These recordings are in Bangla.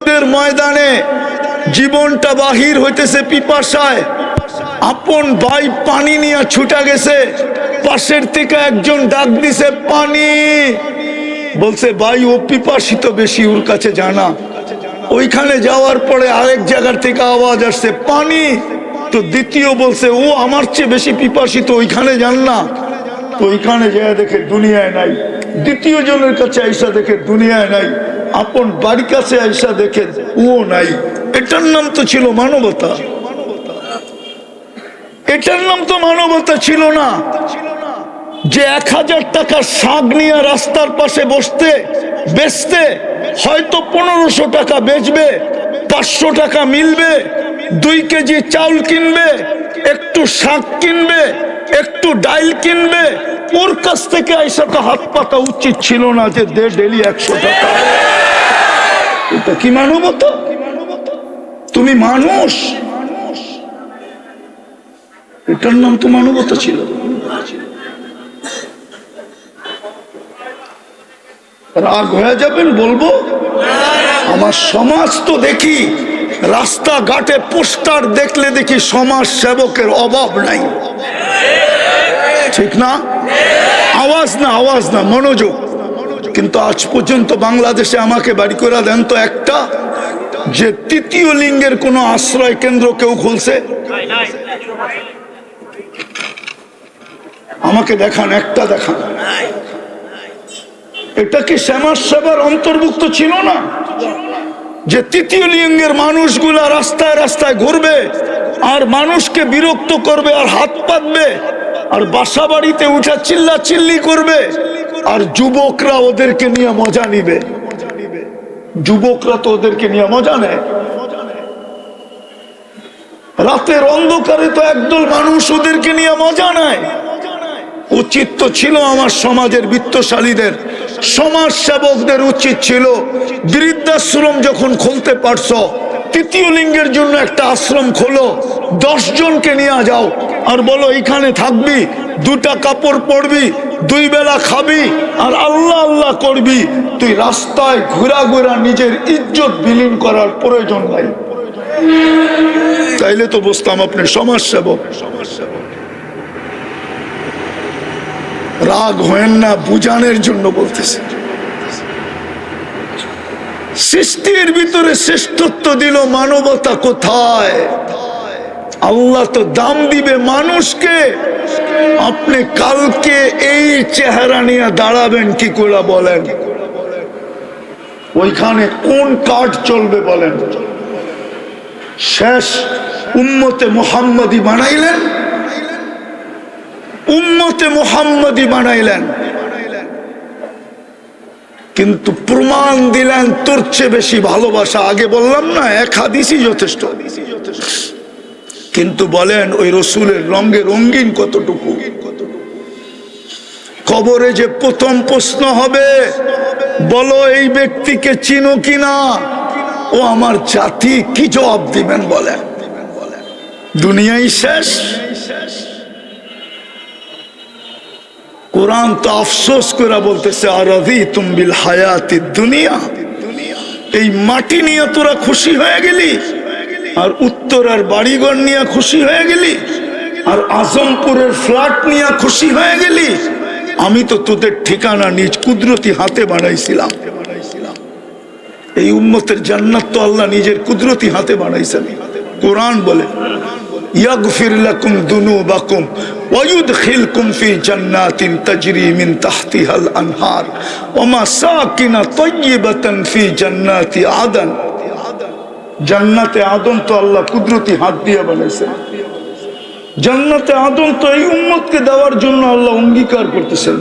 যুদ্ধের ময়দানে জীবনটা বাহির হইতেছে পিপাসায়, আপন ভাই পানি নিয়ে ছুটা গেছে, পাশের থেকে একজন ডাক দিছে পানি, বলছে ভাই ও পিপাসিত বেশি, ওর কাছে জানা। ওইখানে যাওয়ার পরে আরেক জায়গার থেকে আওয়াজ আসছে পানি, তো দ্বিতীয় বলছে ও আমার চেয়ে বেশি পিপাসিত, ওইখানে যান না। তো ওইখানে যায় দেখে দুনিয়ায় নাই, দ্বিতীয় জনের কাছে আইসা দেখে দুনিয়ায় নাই, আপন বাড়ির কাছে আইসা দেখে ও নাই। এটার নাম তো ছিল মানবতা, এটার নাম তো মানবতা ছিল না। যে 1000 টাকার শাক নিয়ে রাস্তার পাশে বসতে বেচতে হয়তো 1500 টাকা বেচবে, 500 টাকা মিলবে, 2 কেজি চাউল কিনবে, একটু শাক কিনবে, একটু ডাইল কিনবে, ওর কাছ থেকে আইসা তো হাত পাতা উচিত ছিল না যে দে ডেলি 100 টাকা। এটা কি মানবতা? তুমি মানুষ, এটার নাম তো মানবতা ছিল। রাগ হয়ে যাবেন বলবো, আমার সমাজ তো দেখি রাস্তাঘাটে পোস্টার দেখলে দেখি সমাজ সেবকের অভাব নাই, ঠিক না? আওয়াজ না, আওয়াজ না, মনোযোগ। কিন্তু আজ পর্যন্ত বাংলাদেশে আমাকে বাড়ি করে দেন তো একটা যে তৃতীয় লিঙ্গের কোন আশ্রয় কেন্দ্র কেউ খুলছে? আমাকে দেখান, একটা দেখান। এটা কি সমাজ সেবার অন্তর্ভুক্ত ছিল না যে তৃতীয় লিঙ্গের মানুষগুলা রাস্তায় রাস্তায় ঘুরবে আর মানুষকে বিরক্ত করবে আর হাত পাতবে আর বাসা বাড়িতে উঠা চিল্লা চিল্লি করবে, আর যুবকরা ওদেরকে নিয়ে মজা নিবে? যুবকরা তো ওদেরকে নিয়ে মজা নেয়। রাতের অন্ধকারে তো একদল মানুষ ওদেরকে নিয়ে মজা নেয়। উচিত তো ছিল আমার সমাজের বিত্তশালীদের, সমাজ সেবকদের উচিত ছিল বৃদ্ধাশ্রম যখন খুলতে পারছো, তৃতীয় লিঙ্গের জন্য একটা আশ্রম খোলো, 10 জনকে নিয়ে যাও আর বলো এখানে থাকবি, 2টা কাপড় পরবি, 2 বেলা খাবি আর আল্লাহ আল্লাহ করবি। তুই রাস্তায় ঘোরা ঘোরা নিজের ইজ্জত বিলীন করার প্রয়োজন নাই। তাইলে তো বুঝতাম আপনি সমাজ সেবক। রাগ হয়েন না, বুঝানোর জন্য বলতেছে। সৃষ্টির ভিতরে শ্রেষ্ঠত্ব দিল, মানবতা কোথায়? আল্লাহ তো দাম দিবে মানুষকে। আপনি কালকে এই চেহারা নিয়ে দাঁড়াবেন কি করে বলেন? ওইখানে কোন কার্ড চলবে বলেন? শেষ উম্মতে মুহাম্মদী বানাইলেন, উম্মতে মুহাম্মদী বানাইলেন, কিন্তু প্রমাণ দিলেন তোর চেয়ে বেশি ভালোবাসা। আগে বললাম না, 1 হাদিসই যথেষ্ট। কিন্তু বলেন ওই রসুলের রঙে রঙিন কতটুকু? কবরে যে প্রথম প্রশ্ন হবে, বলো এই ব্যক্তিকে চিনো কিনা? ও আমার জাতি, কি জবাব দিবেন বলেন? দুনিয়াই শেষ। কোরআন তো আফসোস করে বলতেছে আরাযীতুম বিল হায়াতিদ দুনিয়া, এই মাটি নিয়ে তোরা খুশি হয়ে গেলি, আর উত্তরার বাড়িঘর নিয়ে খুশি হয়ে গেলি, আর আজমপুরের ফ্ল্যাট নিয়ে খুশি হয়ে গেলি। আমি তো তোদের ঠিকানা নিজ কুদরতি হাতে বানাইছিলাম। এই উম্মতের জান্নাত তো আল্লাহ নিজের কুদরতি হাতে বানাইছেন। কোরআন বলে ইয়াগফির লাকুম যুনুবাকুম ওয়া ইউদখিলকুম ফি জান্নাতিন তাজরি মিন তাহতিহাল আনহার ওয়া মাসাকিন তাইয়্যিবাতান ফি জান্নাতি আদন। জান্নাতে আদন তো আল্লাহ কুদরতি হাত দিয়ে বানাইছেন। জান্নাতে আদন তো এই উম্মতকে দেওয়ার জন্য আল্লাহ অঙ্গীকার করতেছেন।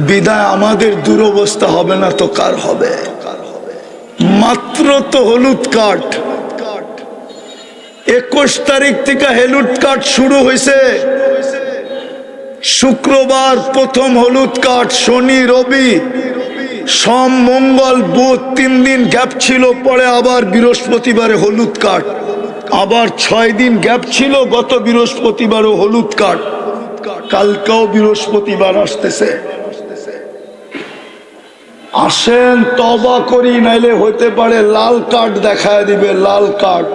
বিদায় আমাদের দুরবস্থা হবে না তো কার হবে? মাত্র তো হলুদ কার্ড, 21 তারিখ থেকে হলুদ কার্ড শুরু হয়েছে। শুক্রবার প্রথম হলুদ কার্ড, শনি রবি সোম মঙ্গল বুধ 3 দিন গ্যাপ ছিল, পরে আবার বৃহস্পতিবারে হলুদ কার্ড, আবার 6 দিন গ্যাপ ছিল, গত বৃহস্পতিবারও হলুদ কার্ড, কালকেও বৃহস্পতিবার আসতেছে। আসেন তওবা করি, নাইলে হইতে পারে লাল কার্ড দেখায় দিবে, লাল কার্ড।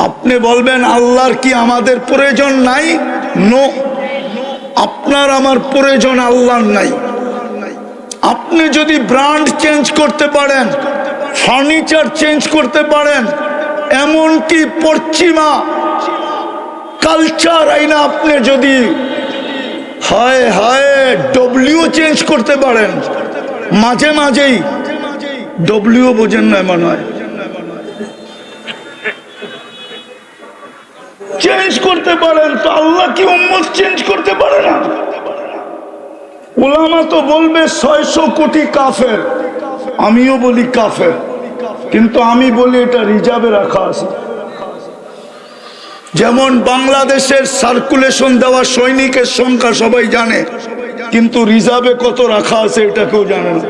আপনি বলবেন আল্লাহর কি আমাদের প্রয়োজন নাই? নো, আপনার আমার প্রয়োজন আল্লাহর নাই। আপনি যদি ব্র্যান্ড চেঞ্জ করতে পারেন, ফার্নিচার চেঞ্জ করতে পারেন, এমনকি পশ্চিমা কালচার আইনা আপনি যদি হায় হায় ডব্লিউ চেঞ্জ করতে পারেন, মাঝে মাঝেই ডব্লিউ বোঝেন না মনে হয়, চেঞ্জ করতে পারেন, তো আল্লাহ কি উম্মত চেঞ্জ করতে পারে না? উলামা তো বলবে 600 কোটি কাফের, আমিও বলি কাফের, কিন্তু আমি বলি এটা রিজার্ভে রাখা আছে। যেমন বাংলাদেশের সার্কুলেশন দেওয়া সৈনিকের সংখ্যা সবাই জানে, কিন্তু রিজার্ভে কত রাখা আছে এটা কেউ জানে না।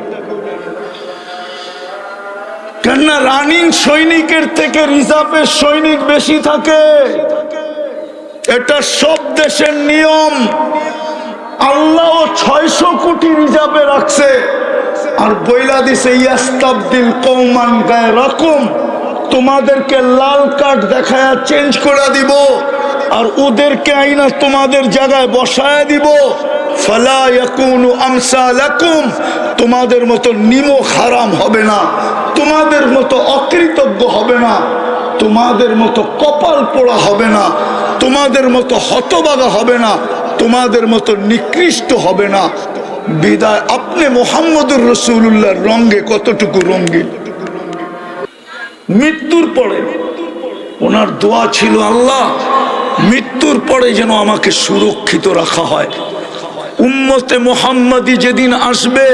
কেননা রানিং সৈনিকের থেকে রিজার্ভের সৈনিক বেশি থাকে, এটা সব দেশের নিয়ম। আল্লাহ 600 কোটি রিজার্ভে রাখছে, আর বইলা দিছে ইয়াস্তাবদিল কওমান গায়রাকুম, তোমাদেরকে লাল কার্ড দেখায়া চেঞ্জ করে দিব, আর ওদেরকে আইনা তোমাদের জায়গায় বসায় দিব। ফালা ইয়াকুনু আমসালাকুম, তোমাদের মতো নিমক হারাম হবে না, তোমাদের মতো অকৃতজ্ঞ হবে না, তোমাদের মতো কপাল পোড়া হবে না, তোমাদের মতো হতবাগা হবে না, তোমাদের মতো নিকৃষ্ট হবে না। বিদায় আপনি মুহাম্মদুর রাসূলুল্লাহর রঙে কতটুকু রঙিন। মৃত্যুর পরে ওনার দোয়া ছিল, আল্লাহ মৃত্যুর পরে যেন আমাকে সুরক্ষিত রাখা হয়। উম্মতে মুহাম্মাদি যেদিন আসবে,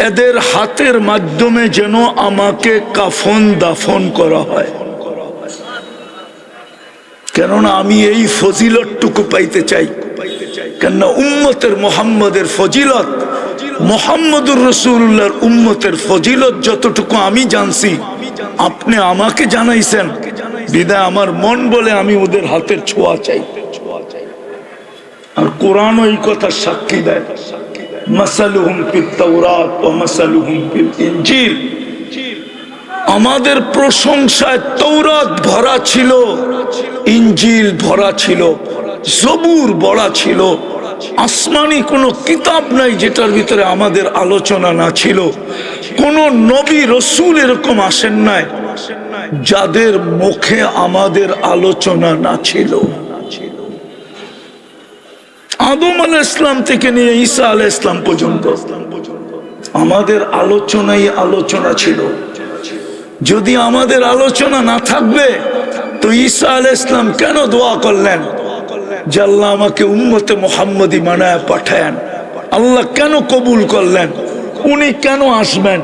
এদের হাতের মাধ্যমে যেন আমাকে কাফন দাফন করা হয়, কেননা আমি এই ফজিলতটুকু পাইতে চাই। কেননা উম্মতের মুহাম্মাদের ফজিলত, মুহাম্মদুর রাসূলুল্লাহর উম্মতের ফজিলত যতটুকু আমি জানছি, আপনি আমাকে জানাইছেন, বিদায় আমার মন বলে আমি ওদের হাতের ছোঁয়া চাই। আর কোরআন এই কথা সাক্ষী দেয়, মাসালুহুম ফিত তাওরাত ওয়া মাসালুহুম ফিল ইনজিল। আমাদের প্রশংসায় তৌরাত ভরা ছিল, ইনজিল ভরা ছিল, জবুর ভরা ছিল। আসমানি কোনো কিতাব নাই যেটার ভিতরে আমাদের আলোচনা না ছিল। কোন নবী রসুল এরকম আসেন নাই যাদের মুখে আমাদের আলোচনা না ছিল। আদম আলাইহিস সালাম থেকে নিয়ে ঈসা আলাইহিস সালাম পর্যন্ত আমাদের আলোচনাই আলোচনা ছিল। যদি আমাদের আলোচনা না থাকবে তো ঈসা আলাইহিস সালাম কেন দোয়া করলেন যে আল্লাহ আমাকে উম্মতে মুহাম্মদি বানায় পাঠায়েন? আল্লাহ কেন কবুল করলেন? উনি কেন আসবেন?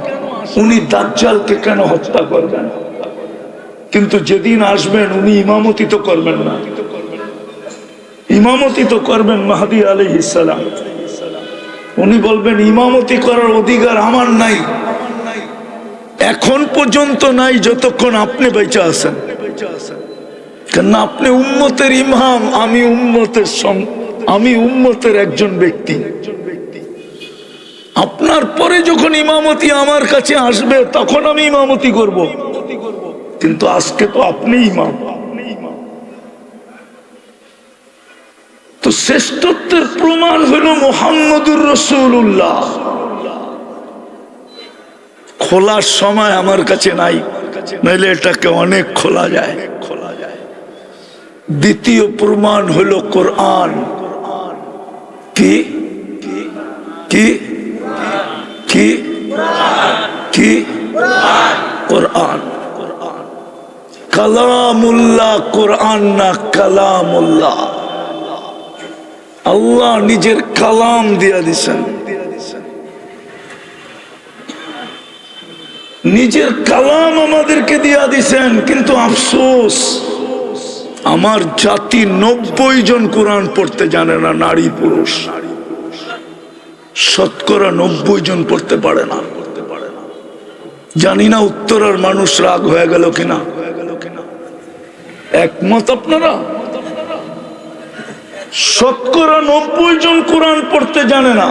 উনি দাজ্জালকে কেন হত্যা করবেন? কিন্তু যেদিন আসবেন উনি ইমামতি তো করবেন না, ইমামতি তো করবেন মাহদী আলাইহিস সালাম। উনি বলবেন ইমামতি করার অধিকার আমার নাই, এখন পর্যন্ত নাই, যতক্ষণ আপনি বেঁচে আছেন। কেন আপনি উম্মতের ইমাম, আমি উম্মতের একজন ব্যক্তি। আপনার পরে যখন ইমামতি আমার কাছে আসবে তখন আমি ইমামতি করব, কিন্তু আজকে তো আপনি ইমাম। তো শ্রেষ্ঠত্বের প্রমাণ হলো মুহাম্মদুর রাসূলুল্লাহ। খোলার সময় আমার কাছে নাই, নইলে এটাকে অনেক খোলা যায়। দ্বিতীয় প্রমাণ হলো কোরআন। কি কি কি কি? কোরআন। কালামুল্লাহ কোরআন না কালামুল্লাহ। আল্লাহ নিজের কালাম দিয়া দিছেন, নিজের কালাম আমাদেরকে দিয়া দিছেন। কিন্তু আফসোস, আমার জাতি 90 জন কোরআন পড়তে জানে না, নারী পুরুষ শতকরা 90 জন পড়তে পারে না। জানি না উত্তরার মানুষ রাগ হয়ে গেল কিনা, একমত আপনারা? শতকরা 90 জন কোরআন পড়তে জানে না।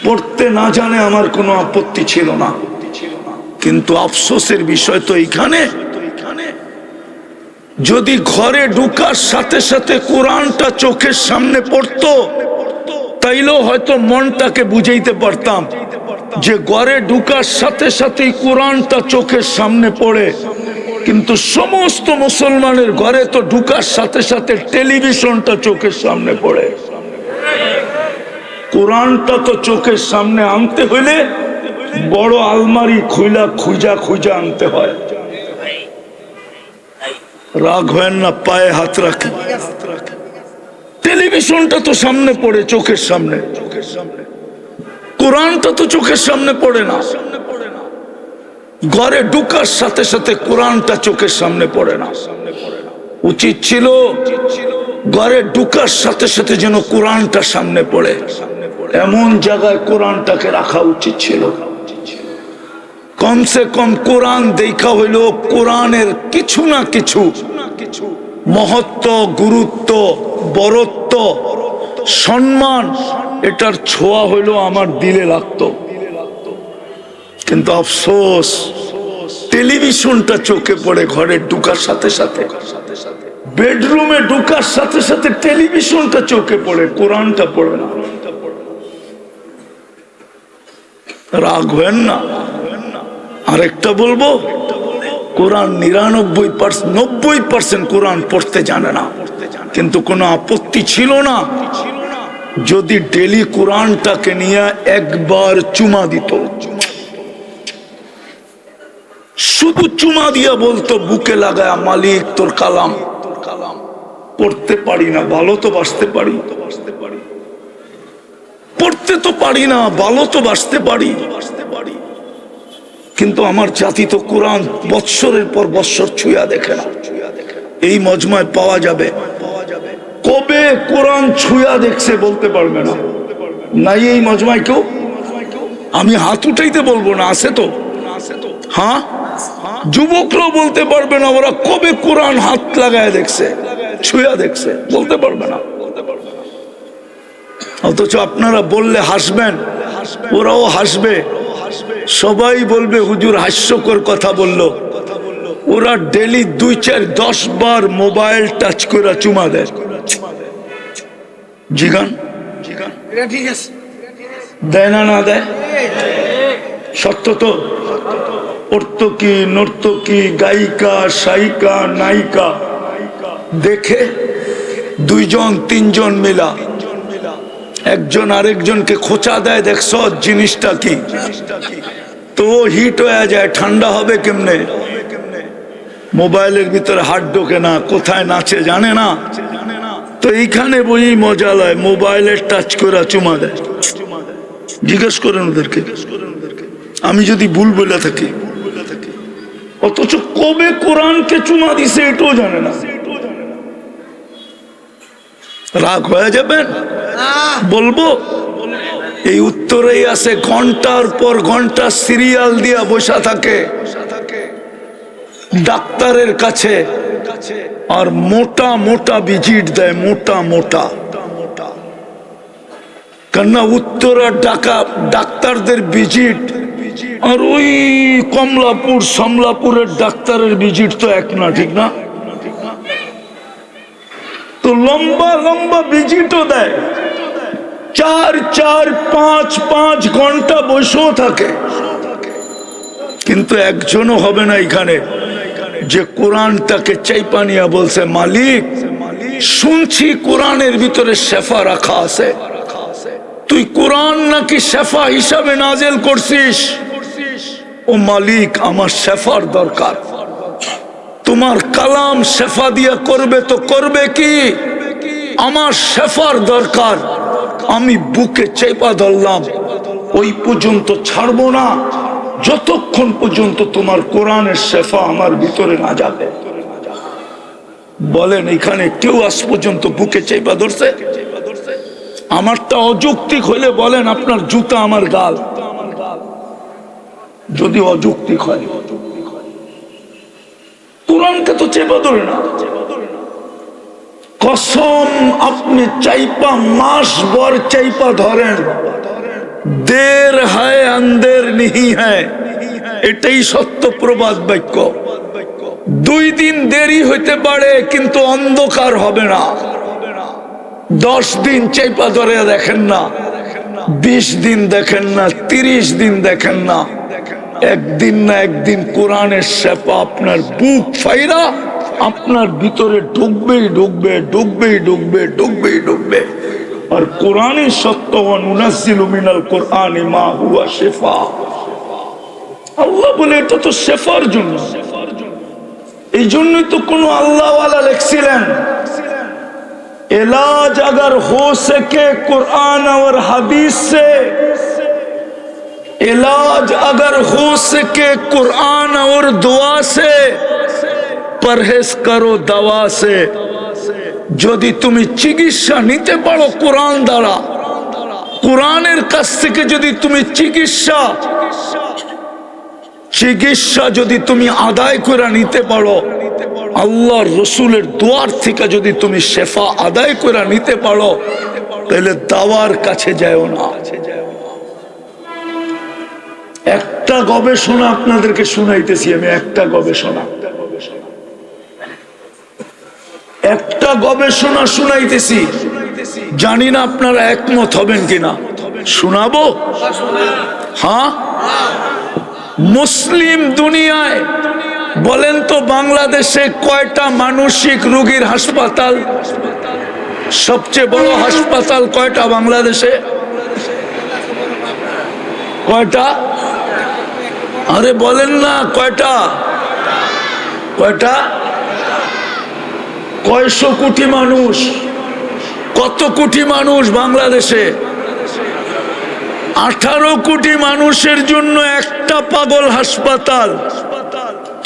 পড়তে না জানে আমার কোনো আপত্তি ছিল না, কিন্তু আফসোসের বিষয় তো এইখানে, যদি ঘরে ঢুকার সাথে সাথে কোরআনটা চোখের সামনে পড়তো তাইলেও হয়তো মনটাকে বুঝাইতে পারতাম যে ঘরে ঢুকার সাথে সাথেই কোরআনটা চোখের সামনে পড়ে। কিন্তু সমস্ত মুসলমানের ঘরে তো ঢুকার সাথে সাথে টেলিভিশনটা চোখের সামনে পড়ে। কোরআনটা তো চোখের সামনে আনতে হইলে বড় আলমারি খুঁজা আনতে হয়। রাগ হয় না, পায়ে হাত রাখি। টেলিভিশনটা তো সামনে পড়ে, চোখের সামনে, কোরআনটা তো চোখের সামনে পড়ে না। ঘরে ঢুকার সাথে সাথে কোরআনটা চোখের সামনে পড়ে না। উচিত ছিল ঘরে ঢুকার সাথে সাথে যেন কোরআনটা সামনে পড়ে, এমন জায়গায় কোরআনটাকে রাখা উচিত ছিল। কমসে কম কোরআন দেখা হইল কোরআনের কিছু না কিছু মহত্ব, গুরুত্ব, বরত্ব, সম্মান, এটার ছোঁয়া হইল আমার দিলে লাগতো। কিন্তু আফসোস, টেলিভিশনটা চোখে পড়ে ঘরে ঢুকার সাথে সাথে, বেডরুমে ঢুকার সাথে সাথে টেলিভিশনটা চোখে পড়ে, কোরআনটা পড়ে না। রাগ হেন না। আরেকটা বলবো, কোরআন 90% কোরআন পড়তে জানে না, কিন্তু কোনো আপত্তি ছিল না যদি ডেলি কোরআনটাকে নিয়ে একবার চুমা দিত। শুধু চুমা দিয়া বলতো বুকে লাগায়, মালিক তোর কালাম। পড়তে পারি না, ভালো তো বাসতে পারি। পড়তে তো পারি না, ভালো তো বাসতে পারি, কিন্তু আমার জাতি তো কোরআন বৎসরের পর বৎসর ছুঁয়া দেখে না। এই মজমায় পাওয়া যাবে কবে কোরআন ছুঁয়া দেখছে বলতে পারবে না। নাই এই মজমায় কেউ, আমি হাত উঠাইতে বলবো না, আছে তো? হ্যাঁ, যুবকরাও বলতে পারবে না ওরা কবে কোরআন হাত লাগায় দেখছে, ছুঁয়া দেখছে, বলতে পারবে না। অথচ আপনারা বললে হাসবেন, ওরাও হাসবে, সবাই বলবে হুজুর হাস্যকর কথা বললো। ওরা ডেলি 2-4-10 বার মোবাইল টাচ করে চুমা দেয়। জিগান দেয় না, না দেয়? সত্য তো? অর্থকি, নর্তকী, গায়িকা, সায়িকা, নায়িকা দেখে 2-3 মিলা একজন আরেকজনকে খোঁচা দেয়, দেখছ জিনিসটা কি? তো হিট হয়ে যায়, ঠান্ডা হবে কেমনে? মোবাইলের ভিতরে হাত ঢোকে না, কোথায় নাচে জানে না। তো এইখানে বই মজা লয়, মোবাইলের টাচ করে চুমা দেয়। জিজ্ঞেস করেন ওদেরকে, আমি যদি ভুল বলে থাকি। অথচ কবে কোরআনকে চুমা দিছে এটাও জানে না। রাগ হয়ে যাবেন? বলবো এই উত্তরেই আছে, ঘন্টার পর ঘন্টা সিরিয়াল দিয়া বসা থাকে ডাক্তারের কাছে, আর মোটা মোটা ভিজিট দেয়, মোটা মোটা। কেননা উত্তরা ডাক্তারদের ভিজিট আর ওই কমলাপুর সমলাপুরের ডাক্তারের ভিজিট তো এক না, ঠিক না? তো লম্বা লম্বা ভিজিটও দেয়, 4-5 ঘন্টা বসেও থাকে, কিন্তু একজনও হবে না এখানে যে কোরআনটাকে চাইপা নিয়া বলছে, মালিক শুনছি কোরআনের ভিতরে শেফা রাখা আছে, তুই কোরআন নাকি শেফা হিসাবে নাজেল করছিস। ও মালিক, আমার শেফার দরকার, তোমার কালাম শেফা দিয়া করবে তো করবে কি, আমার শেফার দরকার। আমি বুকে চেপা ধরলাম, ওই পর্যন্ত ছাড়বো না যতক্ষণ পর্যন্ত তোমার কোরআনের শেফা আমার ভিতরে না যাবে। বলেন এখানে কেউ আজ পর্যন্ত বুকে চেপা ধরছে? আমারটা অযৌক্তিক হইলে বলেন আপনার জুতা আমার গাল, যদি অযৌক্তিক হয়। কোরআনকে তো চেপা ধরে না। কসম, আপনি চাইপা মাস ভর চাইপা ধরেন, দের হায় আন্দের নিহি হ্যায়, এটাই সত্য প্রবাদ বাক্য। 2 দিন দেরি হইতে পারে কিন্তু অন্ধকার হবে না। 10 দিন চাইপা ধরে দেখেন না, 20 দিন দেখেন না, 30 দিন দেখেন না, একদিন না একদিন কোরআনের শেফা আপনার বুক ফাইরা আপনার ভিতরে ঢুকবেই ঢুকবে, ঢুকবেই ঢুকবে, ঢুকবেই ঢুকবে। আর কোরআনের সত্য, নুনাজ্জিলু মিনাল কোরআনি মা হুয়া শিফা। আল্লাহ বলে এটা তো শেফার জন্য। এই জন্যই তো কোন আল্লাহওয়ালা লিখছিলেন, इलाज अगर हो सके कुरान और हदीस से, इलाज अगर हो सके कुरान और दुआ से, परहेज करो दवा से। যদি তুমি চিকিৎসা নিতে পারো কোরআন দ্বারা, কোরআনের কাছ থেকে যদি তুমি চিকিৎসা যদি তুমি আদায় করে নিতে পারো, আল্লাহর রসুলের দুয়ার থেকে যদি তুমি শেফা আদায় করে নিতে পারো, তাহলে দাওয়ার কাছে যাও না। একটা গবেষণা আপনাদেরকে শুনাইতেছি আমি, একটা গবেষণা শুনাইতেছি, জানি না আপনারা একমত হবেন কিনা। শোনাবো? হ্যাঁ। মুসলিম দুনিয়ায় বলেন তো বাংলাদেশে কয়টা মানসিক রোগীর হাসপাতাল? সবচেয়ে বড় হাসপাতাল কয়টা বাংলাদেশে? কয়টা? আরে বলেন না কয়টা? কয়শো কোটি মানুষ? কত কোটি মানুষ বাংলাদেশে? 18 কোটি মানুষের জন্য একটা পাগল হাসপাতাল,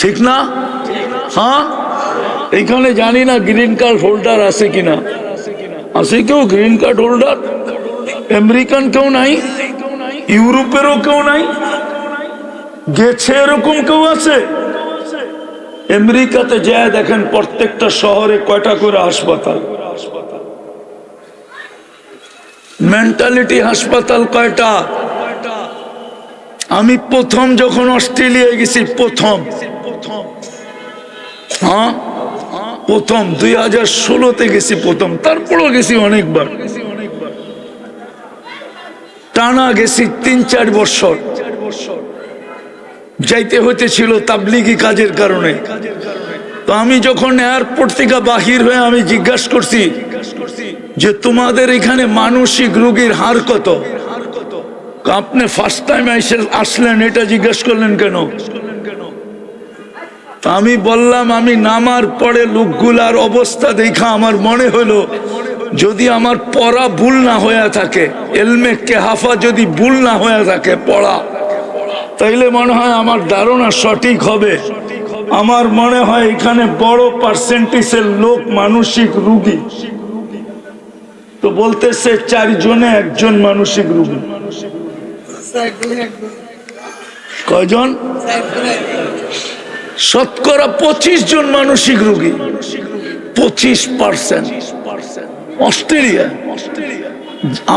ঠিক না? হ্যাঁ। এখানে জানি না গ্রিন কার্ড হোল্ডার আছে কিনা। আছে কেউ গ্রিন কার্ড হোল্ডার? আমেরিকান কেউ নাই? ইউরোপেরও কেউ নাই? গেছে এরকম কেউ আছে? আমেরিকাতে যায় দেখেন প্রত্যেকটা শহরে কয়টা করে হাসপাতাল। মেন্টালিটি হাসপাতাল কয়টা? আমি প্রথম যখন অস্ট্রেলিয়ায় গেছি, প্রথম 2016-তে গেছি প্রথম, তারপরও গেছি অনেকবার, টানা গেছি 3-4 বছর। যাইতে হইতেছিল তাবলিগি কাজের কারণে। তো আমি যখন এয়ারপোর্ট থেকে বাহির হয়ে আমি জিজ্ঞাসা করছি যে তোমাদের এখানে মানসিক রোগীর হার কত? আপনি ফার্স্ট টাইম আসলেন, এটা জিজ্ঞাসা করলেন কেন? আমি বললাম আমি নামার পরে লোকগুলার অবস্থা দেখা আমার মনে হলো যদি আমার পড়া ভুল না হয়ে থাকে, এলমে কেহাফা যদি ভুল না হয়ে থাকে পড়া, তাইলে মনে হয় আমার ধারণা সঠিক হবে। আমার মনে হয় এখানে বড় পার্সেন্টেজের লোক মানসিক রোগী। তো বলতেছে 4 জনে 1 জন মানসিক রোগী। কয়জন? শতকরা 25 জন মানসিক রোগী। 25%। অস্ট্রেলিয়া।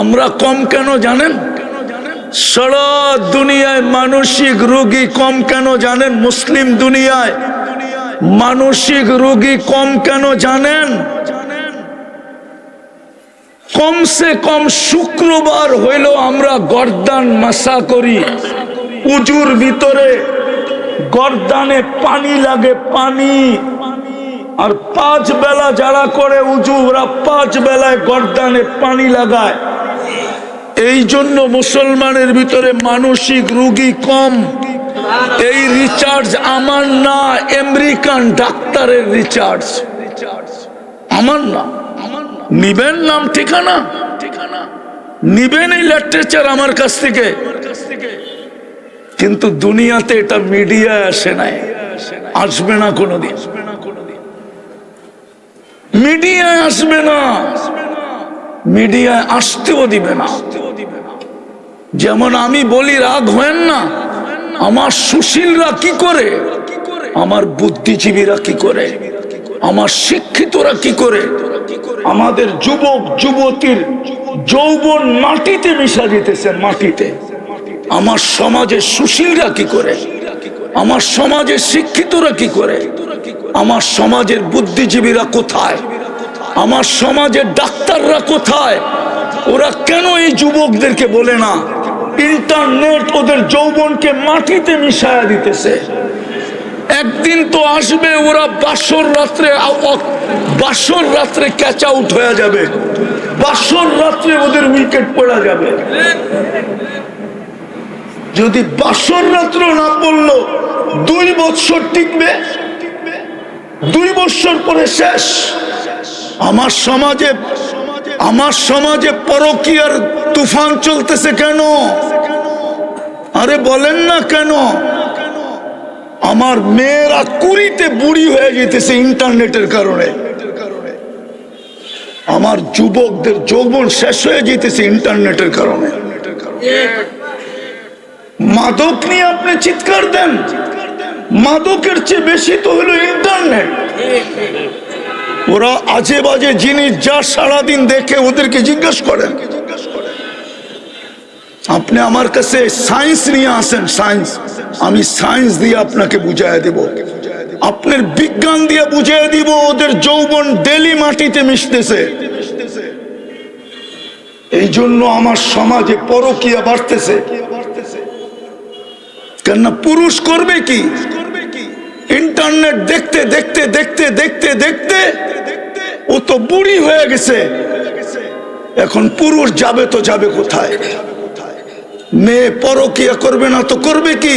আমরা কম কেন জানেন? সারা দুনিয়ায় মানসিক রোগী কম কেন জানেন? মুসলিম দুনিয়ায় মানসিক রোগী কম কেন জানেন? কমসে কম শুক্রবার হইল আমরা গর্দান মাসা করি, উজুর ভিতরে গর্দানে পানি লাগে, পানি। আর 5 বেলা যারা করে উজু, ওরা 5 বেলায় গর্দানে পানি লাগায়। এই জন্য মুসলমানের ভিতরে মানসিক রোগী কম। এই রিচার্জ আমার না, আমেরিকান ডাক্তারের রিচার্জ, আমার না। নিবেন নাম ঠিকানা, নিবেন এই লিটারেচার আমার কাছ থেকে। কিন্তু দুনিয়াতে এটা মিডিয়ায় আসে নাই, আসবে না কোনোদিন। মিডিয়ায় আসবে না, মিডিয়ায় আসতেও দিবে না। যেমন আমি বলি রাগ হয়েন না, আমার সুশীলরা কি করে, আমার বুদ্ধিজীবীরা কি করে, আমার শিক্ষিতরা কি করে, আমাদের যুবক যুবতীর যৌবন মাটিতে মিশা যেতেছে, মাটিতে। আমার সমাজে সুশীলরা কি করে, আমার সমাজের শিক্ষিতরা কি করে, আমার সমাজের বুদ্ধিজীবীরা কোথায়, আমার সমাজের ডাক্তাররা কোথায়? ওরা কেন এই যুবকদেরকে বলে না ইন্টারনেট ওদের যৌবনকে মাটিতে মিশায়া দিতেছে? একদিন তো আসবে ওরা বাসর রাত্রে ক্যাচ আউট হয়ে যাবে, বাসর রাত্রে ওদের উইকেট পড়া যাবে। যদি বাসর রাত্র না পড়লো 2 বছর টিকবে, 2 বছর পরে শেষ। আমার সমাজে পরকীয়ার তুফান চলতেছে কেন? আরে বলেন না কেন? আমার মেয়েরা 20-তে বুড়ি হয়ে যেতেছে ইন্টারনেটের কারণে। আমার যুবকদের যৌবন শেষ হয়ে যেতেছে ইন্টারনেটের কারণে। মাদক নিয়ে আপনি চিৎকার দেন, মাদকের চেয়ে বেশি তো হলো ইন্টারনেট। ওরা আজে বাজে জিনিস যা সারাদিন দেখে ওদেরকে জিজ্ঞাসা করেন। আপনি আমার কাছে সায়েন্স নিয়ে আসেন, সায়েন্স, আমি সায়েন্স দিয়ে আপনাকে বুঝাই দেব, আপনার বিজ্ঞান দিয়ে বুঝিয়ে দিব ওদের যৌবন ডেলি মাটিতে মিশতেছে। এই জন্য আমার সমাজে পরকীয়া বাড়তেছে। কেননা পুরুষ করবে কি? ইন্টারনেট দেখতে দেখতে দেখতে দেখতে দেখতে ও তো বুড়ি হয়ে গেছে। এখন পুরুষ যাবে তো যাবে কোথায়? মেয়ে পরকীয়া করবে না তো করবে কি?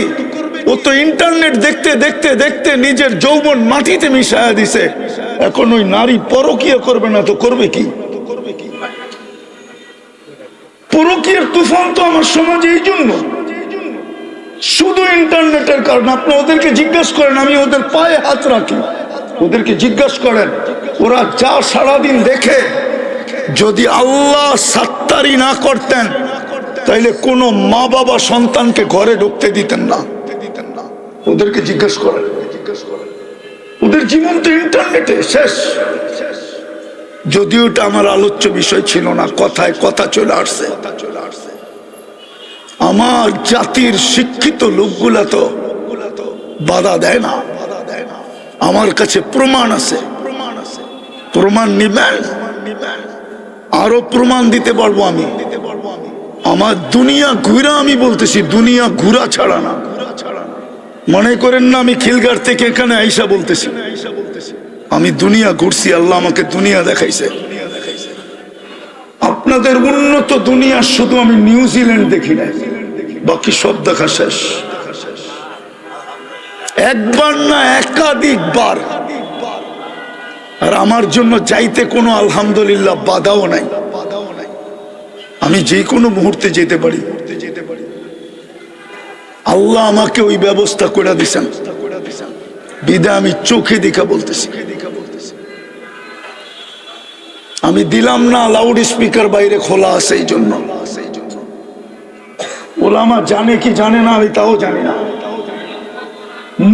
ও তো ইন্টারনেট দেখতে দেখতে দেখতে নিজের যৌবন মাটিতে মিশায়া দিছে। এখন ওই নারী পরকীয়া করবে না তো করবে কি? পরকীয়ার তুফান তো আমার সমাজে এই জন্য, শুধু ইন্টারনেটের কারণে। আপনি ওদেরকে জিজ্ঞাসা করেন, আমি ওদের পায়ে হাত রাখি, ওদেরকে জিজ্ঞাসা করেন ওরা যা সারাদিন দেখে, যদি আল্লাহ সাত্তারি না করতেন তাইলে কোনো মা বাবা সন্তানকে ঘরে ঢুকতে দিতেন না। ওদেরকে জিজ্ঞাসা করেন, ওদের জীবন তো ইন্টারনেটে শেষ। যদিও এটা আমার আলোচ্য বিষয় ছিল না, কথায় কথা চলে আসছে। আমার জাতির শিক্ষিত লোকগুলা তো বাধা দেয় না। আমার কাছে প্রমাণ আছে, প্রমাণ নিবেন, আরো প্রমাণ দিতে পারবো আমি। আমার দুনিয়া ঘুরা, আমি বলতেছি দুনিয়া ঘুরা ছাড়া না। মনে করেন না আমি খিলগার থেকে এখানে আইসা বলতেছি, আমি দুনিয়া ঘুরছি, আল্লাহ আমাকে দুনিয়া দেখাইছে। আপনাদের উন্নত দুনিয়া শুধু আমি নিউজিল্যান্ড দেখি না, বাকি সব দেখা শেষ। একবার না একাধিকবার। আর আমার জন্য যাইতে কোনো আলহামদুলিল্লাহ বাধাও নাই। আমি যে কোনো মুহূর্তে যেতে পারি। আল্লাহ আমাকে ওই ব্যবস্থা করে দিছেন, বিদায় আমি চোখে দেখা বলতেছি। আমি দিলাম না লাউড স্পিকার বাইরে খোলা আছে, এই জন্য। ওলামা জানে কি জানে না আমি তাও জানি না।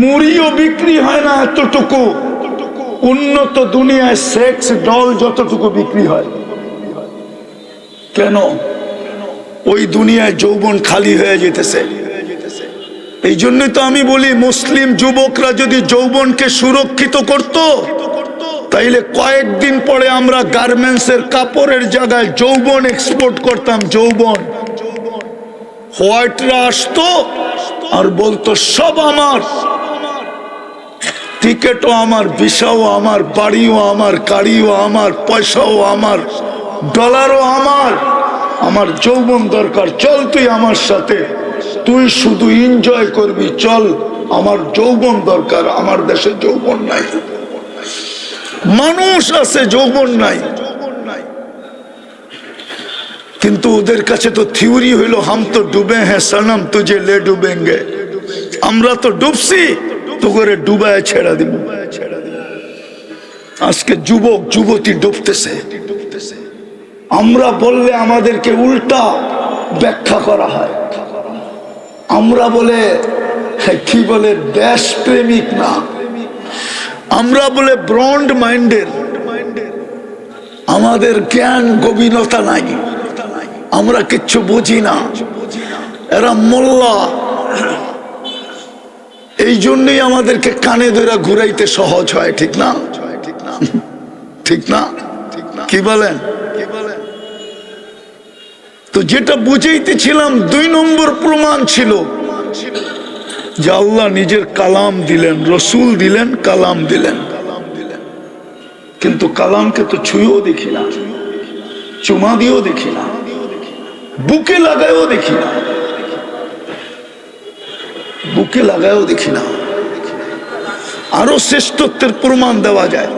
মুড়িও বিক্রি হয় না এতটুকু, উন্নত দুনিয়ায় সেক্স ডল যতটুকু বিক্রি হয়। কেন? ওই দুনিয়ায় যৌবন খালি হয়ে যেতেছে। এই জন্যই তো আমি বলি মুসলিম যুবকরা যদি যৌবনকে সুরক্ষিত করত, তাইলে কয়েকদিন পরে আমরা গার্মেন্টসের কাপড়ের জায়গায় যৌবন এক্সপোর্ট করতাম। যৌবন হোয়াইটরা আসতো আর বলতো সব আমার, টিকেটও আমার, ভিসাও আমার, বাড়িও আমার, গাড়িও আমার, পয়সাও আমার, ডলারও আমার। আমার যৌবন দরকার, চল তুই আমার সাথে, তুই শুধু এনজয় করবি, চল। আমার যৌবন দরকার। আমার দেশে যৌবন নাই, মানুষ আছে যৌবন নাই। কিন্তু ওদের কাছে তো থিওরি হইল হাম তো ডুবে হ্যাঁ সনম তুঝে লে ডুবেঙ্গে। আমরা তো ডুবছি, তো করে ডুবায় ছেড়া দিব। আজকে যুবক যুবতী ডুবতেছে। আমরা বললে আমাদেরকে উল্টা ব্যাখ্যা করা হয়। আমরা বলে কি বলে দেশপ্রেমিক না, আমরা বলে ব্রড মাইন্ডের। আমাদের জ্ঞান গভীরতা নাই, আমরা কিচ্ছু বুঝি না, এরা মোল্লা। এই জন্যই আমাদেরকে কানে ধরে ঘুরাইতে সহজ হয়, ঠিক না? ঠিক না? কি বলেন? তো যেটা বুঝাইতেছিলাম 2 নম্বর প্রমাণ ছিল যে আল্লাহ নিজের কালাম দিলেন, রসুল দিলেন, কালাম দিলেন। কিন্তু কালামকে তো ছুঁয়েও দেখি না, চুমা দিয়েও দেখি না, বুকে লাগায়ও দেখি না, বুকে লাগায়ও দেখি না। আরো শ্রেষ্ঠত্বের প্রমাণ দেওয়া যায়।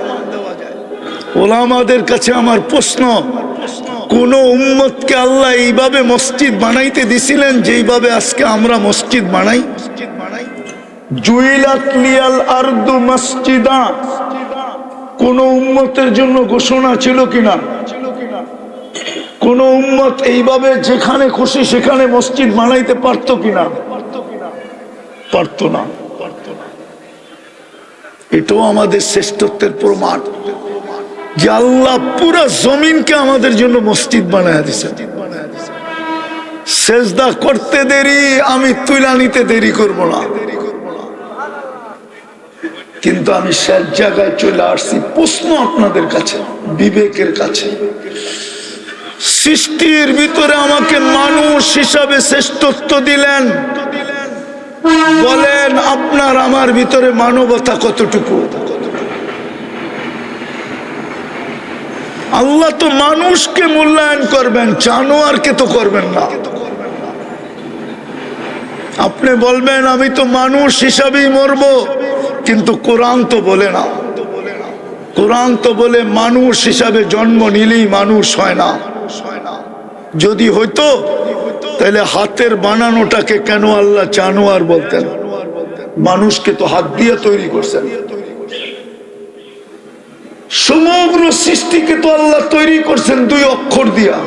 ওলামাদের কাছে আমার প্রশ্ন, কোন উম্মতকে আল্লাহ এইভাবে মসজিদ বানাইতে দিছিলেন যেইভাবে আজকে আমরা মসজিদ বানাই? জুইলাত লিয়াল আরদু মসজিদা, কোন উম্মতের জন্য ঘোষণা ছিল কিনা? কোন উম্মত এইভাবে যেখানে খুশি সেখানে মসজিদ বানাইতে পারত কিনা? পারত না। এটাও আমাদের শ্রেষ্ঠত্বের প্রমাণ যে আল্লাহ পুরা জমিনকে আমাদের জন্য মসজিদ বানায় দিছে। সেজদা করতে দেরি, আমি তুলা নিতে দেরি করব না। কিন্তু আমি শেষ জায়গায় চলে আসছি। প্রশ্ন আপনাদের কাছে, বিবেকের কাছে, সৃষ্টির ভিতরে আমাকে মানুষ হিসাবে শ্রেষ্ঠত্ব দিলেন, বলেন আপনার আমার ভিতরে মানবতা কতটুকু? আল্লাহ তো মানুষকে মূল্যায়ন করবেন, জানোয়ারকে তো করবেন না। আপনি বলবেন আমি তো মানুষ হিসাবেই মরবো, কিন্তু কোরআন তো বলে না। কোরআন তো বলে মানুষ হিসাবে জন্ম নিলেই মানুষ হয় না। যদি হইতো তাহলে হাতের বানানোটাকে কেন আল্লাহ জানোয়ার বলতেন? মানুষকে তো হাত দিয়ে তৈরি করছেন। সমগ্র সৃষ্টিকে তো আল্লাহ তৈরি করছেন 2 অক্ষর দিয়া।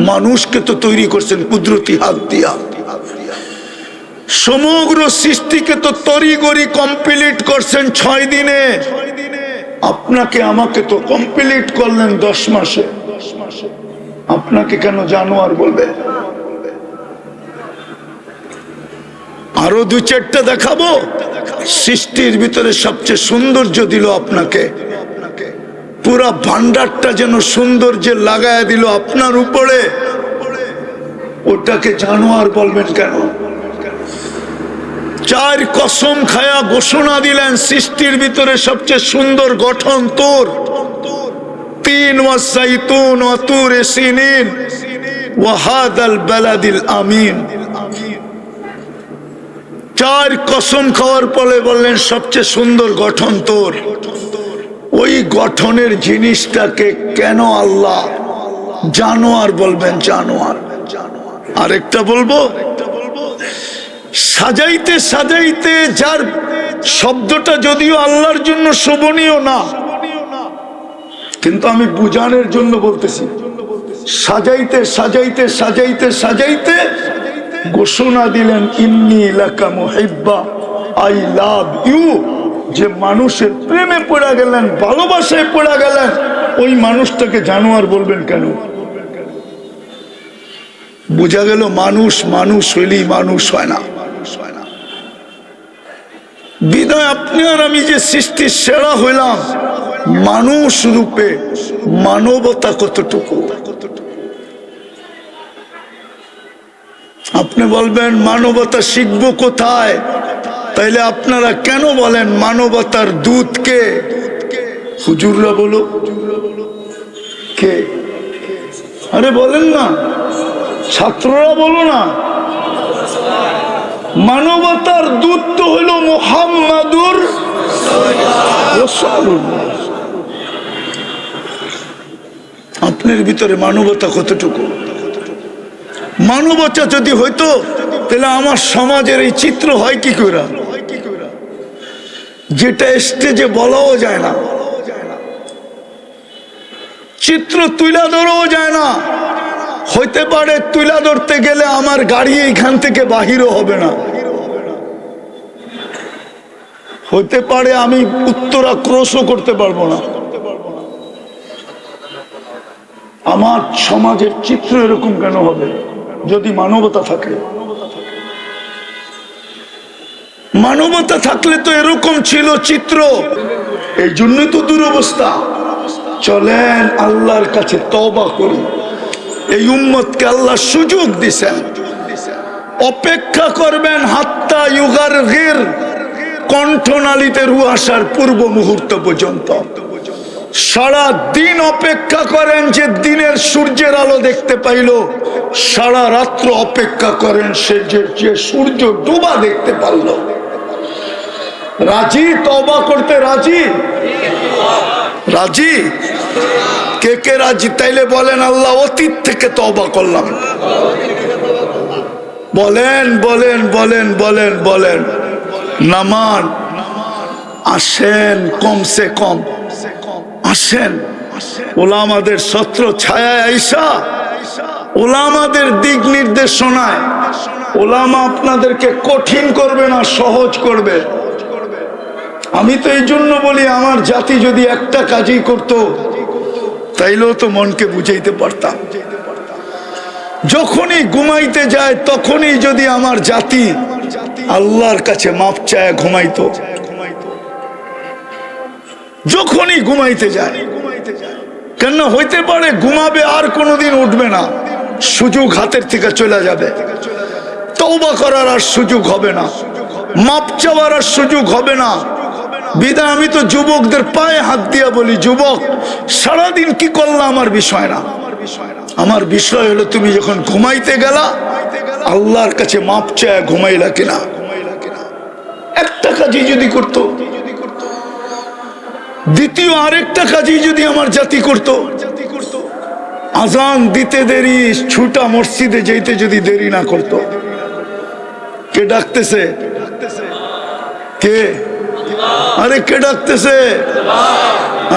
মানুষকে তো তৈরি করছেন কুদরতি হাত দিয়া। সমগ্র সৃষ্টিকে তো তরিগরি কমপ্লিট করছেন 6 দিনে। আপনাকে আমাকে তো কমপ্লিট করলেন 10 মাসে। আপনাকে কেন জানোয়ার বলবে? আরো 2-4টা দেখাবো। সৃষ্টির ভিতরে সবচেয়ে সৌন্দর্য দিল আপনাকে, পুরা ভান্ডারটা যেন সৌন্দর্যে লাগায় দিল আপনার উপরে, ওটাকে জানোয়ার বলবেন কেন? 4 কসম খায়া ঘোষণা দিলেন সৃষ্টির ভিতরে সবচেয়ে সুন্দর গঠন তোর। 3 ওয়াসাইতুন ওয়া তুরে সিনিন ওয়া হাদাল বালাদিল আমিন। 4 কসম খাওয়ার পরে বললেন সবচেয়ে সুন্দর গঠন তোর। ওই গঠনের জিনিসটাকে কেন আল্লাহ জানোয়ার বলবেন? জানোয়ার। আরেকটা বলবো, সাজাইতে সাজাইতে, যার শব্দটা যদিও আল্লাহর জন্য শোভনীয় না, কিন্তু আমি বুঝানোর জন্য বলতেছি, সাজাইতে সাজাইতে সাজাইতে সাজাইতে ঘোষণা দিলেন ইন্নী লাকা মুহিব্বা, আই লাভ ইউ। যে মানুষের প্রেমে পড়ে গেলেন, ভালোবাসায় পড়ে গেলেন, ওই মানুষটাকে জানোয়ার বলবেন কেন? বোঝা গেল মানুষ মানুষ হইলেই মানুষ হয় না। বিদায় আপনি আর আমি যে সৃষ্টির সেরা হইলাম, মানুষ রূপে মানবতা কতটুকু? আপনি বলবেন মানবতা শিখবো কোথায়? তাইলে আপনারা কেন বলেন মানবতার দূত কে? হুজুররা বলো কে? আরে বলেন না, ছাত্ররা বলো না। মানবতার দূত তো হলো মুহাম্মাদুর রাসূলুল্লাহ। আপনার ভিতরে মানবতা কতটুকু? মানবতা যদি হইতো তাহলে আমার সমাজের এই চিত্র হয় কি করে, যেটা স্টেজে বলাও যায় না, চিত্র তুলে ধরাও যায় না। হইতে পারে তুলে ধরতে গেলে আমার গাড়ি এইখান থেকে বাহিরও হবে না। হইতে পারে আমি উত্তরা ক্রসও করতে পারবো না। আমার সমাজের চিত্র এরকম কেন হবে যদি মানবতা থাকে? মানবতা থাকলে তো এরকম ছিল চিত্র। এই জন্যই তো দুরবস্থা। চলেন আল্লাহর কাছে তওবা করি। এই উম্মতকে আল্লাহ সুযোগ দিছেন, অপেক্ষা করবেন হাত্তা ইউগারগির, কণ্ঠনালীতে রু আসার পূর্ব মুহূর্ত পর্যন্ত। সারা দিন অপেক্ষা করেন যে দিনের সূর্যের আলো দেখতে পাইল, সারা রাত্র অপেক্ষা করেন সে যে সূর্য ডুবা দেখতে পারল। রাজি তওবা করতে? রাজি? রাজি? কে কে রাজি? তাইলে বলেন আল্লাহ অতীত থেকে তওবা করলাম। বলেন বলেন বলেন বলেন বলেন। নামান আসেন, কমসে কম আসেন। ওলামাদের ছত্র ছায়ায় আইসা ওলামাদের দিক নির্দেশনায় ওলামা আপনাদেরকে কঠিন করবে না, সহজ করবে। আমি তো এই জন্য বলি আমার জাতি যদি একটা কাজই করত তাইলেও তো মনকে বুঝাইতে পারতাম। যখনই ঘুমাইতে যায় তখনই যদি আমার জাতি আল্লাহর কাছে মাপ চায় ঘুমাইতো, যখনই ঘুমাইতে যায়। কেন হইতে পারে ঘুমাবে আর কোনোদিন উঠবে না, সুযোগ হাতের থেকে চলে যাবে, তওবা করার আর সুযোগ হবে না, মাপ চাওয়ার আর সুযোগ হবে না। বিধায় আমি তো যুবকদের পায়ে হাত দিয়া বলি, যুবক সারাদিন কি করলা আমার বিষয় না, আমার বিষয় হলো তুমি যখন ঘুমাইতে গেলা আল্লাহর কাছে মাপ চায় ঘুমাইলা কিনা। একটা কাজই যদি করতো, দ্বিতীয় আরেকটা কাজই যদি আমার জাতি করত, আজান দিতে দেরি, ছুটা মসজিদে যেতে যদি দেরি না করত। কে ডাকতেছে? কে? আরে কে ডাকতেছে?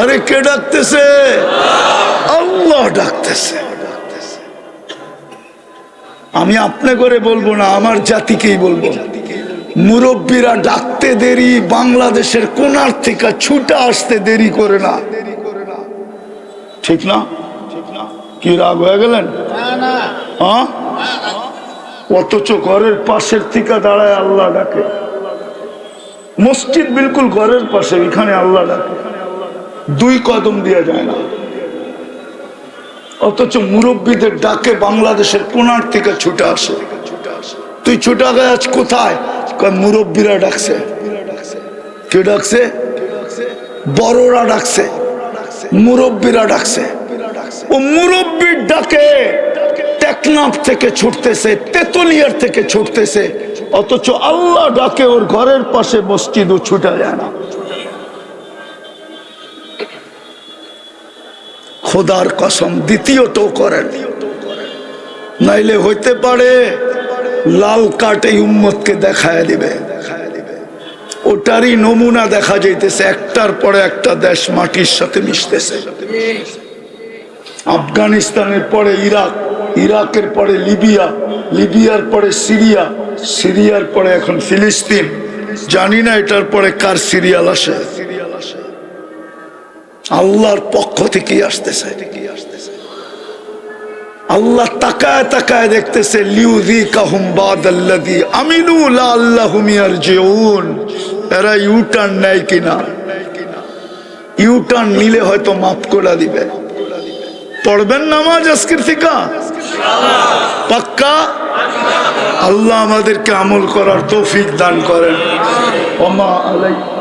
আরে কে ডাকতেছে? আল্লাহ ডাকতেছে। আমি আপনি করে বলবো না, আমার জাতিকেই বলবো। মুরব্বীরা ডাকতে দেরি, বাংলাদেশের কোনার থেকে ছুটে আসতে দেরি করে না, ঠিক না? কি রাগ হয়ে গেলেন? হ্যাঁ, অথচ ঘরের পাশের থেকে দাঁড়ায় আল্লাহ ডাকে। মসজিদ বিলকুল ঘরের পাশে, এখানে আল্লাহ ডাকে, 2 কদম দেওয়া যায় না। অথচ মুরব্বীদের ডাকে বাংলাদেশের কোনার থেকে ছুটে আসে। তুই ছুটা গে আজ কোথায়? মুরব্বীরা ডাকছে। কে ডাকছে? বড়রা ডাকছে, মুরব্বীরা ডাকছে। ও মুরব্বীর ডাকে টেকনাফ থেকে ছুটতেছে, তেতুলিয়ার থেকে ছুটতেছে, অথচ আল্লাহ ডাকে ওর ঘরের পাশে মসজিদও ছুটা যায় না। খোদার কসম দ্বিতীয়টাও করেন, নাইলে হইতে পারে লাল কার্ড এই উম্মতকে দেখায় দিবে। ওটারই নমুনা দেখা যাইতেছে, একটার পরে একটা দেশ মাটির সাথে মিশতেছে। আফগানিস্তানের পরে ইরাক, ইরাকের পরে লিবিয়া, লিবিয়ার পরে সিরিয়া, সিরিয়ার পরে এখন ফিলিস্তিন। জানি না এটার পরে কার সিরিয়াল আসে। আল্লাহর পক্ষ থেকেই আসতেছে। আল্লাহ তাকায় তাকায় দেখতেছে, লিউযিকাহুম বাদাল্লাযী আমিলু লাআল্লাহুম ইয়ারজিউন। এরা ইউটার্ন নেয় কিনা? ইউটার্ন নিলে হয়তো মাফ করে দিবে। পড়বেন নামাজ আজকের থেকে পাক্কা? আল্লাহ আমাদেরকে আমল করার তৌফিক দান করেন। ওমা আলাইকুম।